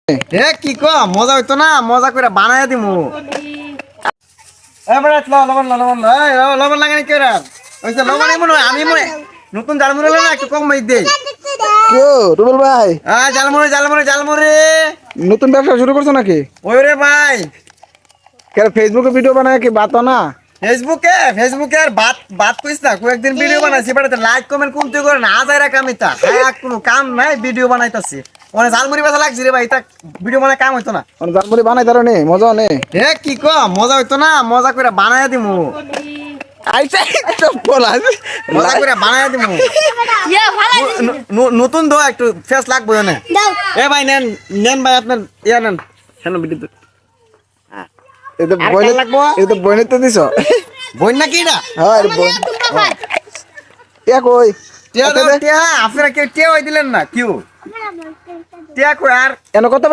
এ কি ক মজা হইতো না মজা করে বানায় দিমু এবারে লবণ লবণ লবণ লাগানি কে রা ওইটা লবণ এমন আমি মনে নতুন জালমুড়ি হলো না একটু কম মাই দেই কেউ রুবেল ভাই জালমুড়ি নতুন ব্যবসা শুরু করছো নাকি? ওই রে ভাই কেন ফেসবুকে ভিডিও বানায় কি বাতো না? ফেসবুকে আর বাত কইছ না কয়েকদিন ভিডিও বানাইছি বাট লাইক কমেন্ট কমতে করে না আজ এরা কামিতা হ্যাঁ কোনো কাম নাই ভিডিও বানাইতাছি মানে জালমুড়ি বাজা লাগছে রে ভাই তা ভিডিও বানায় কাম হইতো না মানে জালমুড়ি বানাই তারো নে মজা নে এ কি ক মজা হইতো না মজা করে বানায় দিমু আইসা তো বলা মজা করে বানায় দিমু নতুন দো একটু ফেস লাগবে না এ ভাই নেন নেন ভাই আপনার ইয়া নেন কেন ভিডিও এটা আর বইনে কেন লাগবো? এটা বইনে তো দিছো বই না কি না হ্যাঁ বই টিয়া কই টিয়া আপনারা কেউ টিয়া দিলেন না কিউ টিয়া কই আর এনে কত